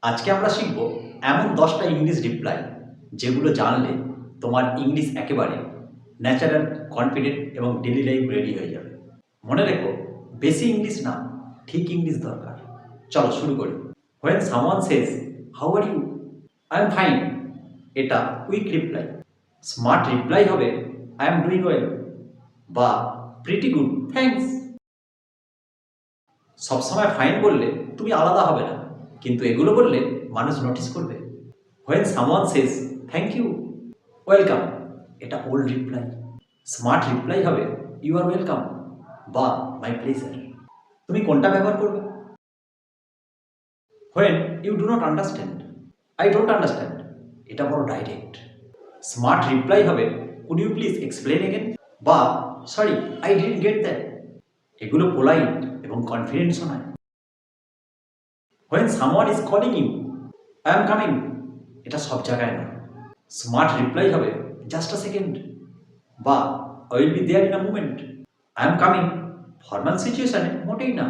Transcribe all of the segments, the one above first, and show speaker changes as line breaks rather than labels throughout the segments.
আজকে আমরা শিখব এমন 10টা ইংলিশ রিপ্লাই যেগুলো জানলে তোমার ইংলিশ একেবারে ন্যাচারাল, কনফিডেন্ট এবং ডেইলি লাইফ রেডি হয়ে যাবে। মনে রেখো, বেশি ইংলিশ না, ঠিক ইংলিশ দরকার। চলো শুরু করি। When someone says how are you, I am fine, এটা কুইক রিপ্লাই। স্মার্ট রিপ্লাই হবে আই এম ডুইং ওয়েল বা প্রিটি গুড থ্যাঙ্কস। সবসময় ফাইন বললে তুমি আলাদা হবে না, কিন্তু এগুলো বললে মানুষ নোটিস করবে। When someone says thank you, welcome, এটা ওল্ড রিপ্লাই। স্মার্ট রিপ্লাই হবে ইউ আর ওয়েলকাম বা মাই প্লেজার। তুমি কোনটা ব্যবহার করবে? When you do not understand, I don't understand, এটা বড় ডাইরেক্ট। স্মার্ট রিপ্লাই হবে could you please explain again বা sorry I didn't get that. এগুলো পোলাইট এবং কনফিডেন্ট শোনায়। When someone is calling you, I am coming, এটা সব জায়গায় না। স্মার্ট রিপ্লাই হবে জাস্ট আ সেকেন্ড বা I will be there in a moment. I am coming formal সিচুয়েশনে মোটেই না।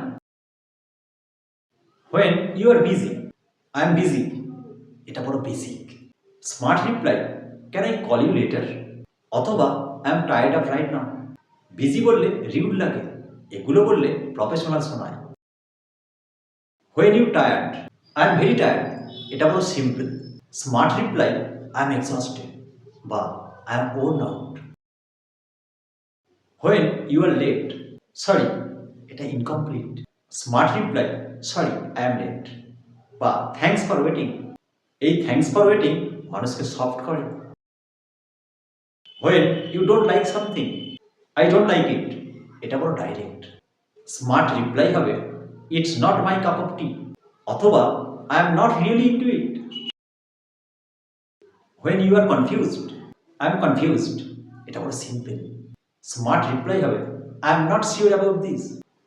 When you are busy, I am busy, এটা বড় basic. Smart reply can I call you later অথবা I am tired of right now. Busy বললে rude লাগে, এগুলো বললে প্রফেশনাল শোনায়। When you tired, I am very tired, এটা বড় simple. Smart reply I am exhausted বা I am worn out. When you are late, sorry, এটা incomplete. Smart reply sorry I am late বা thanks for waiting. এই thanks for waiting মানুষকে soft করে। When you don't like something, I don't like it, এটা বড় direct. Smart reply হবে it's not my cup of tea অথবা I am not really into it. When you are confused, I am confused, এটা বড় simple. Smart reply হবে I am not sure about this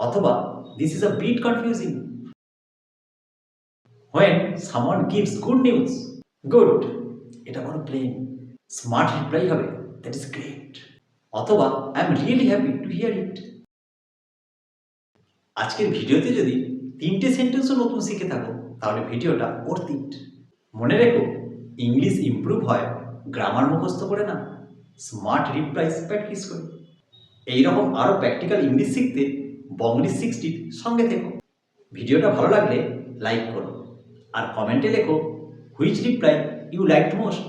অথবা this is a bit confusing. When someone gives good news, good, এটা বড় plain. Smart reply হবে that is great অথবা I am really happy to hear it. আজকের ভিডিওতে যদি 3টে সেন্টেন্সও নতুন শিখে থাকো তাহলে ভিডিওটা ওর্থ ইট। মনে রেখো, ইংলিশ ইমপ্রুভ হয় গ্রামার মুখস্থ করে না, স্মার্ট রিপ্লাইস প্র্যাকটিস করে। এইরকম আরও প্র্যাকটিক্যাল ইংলিশ শিখতে বংলিশ 60 সঙ্গে থেকো। ভিডিওটা ভালো লাগলে লাইক করো আর কমেন্টে লেখো which reply you liked most.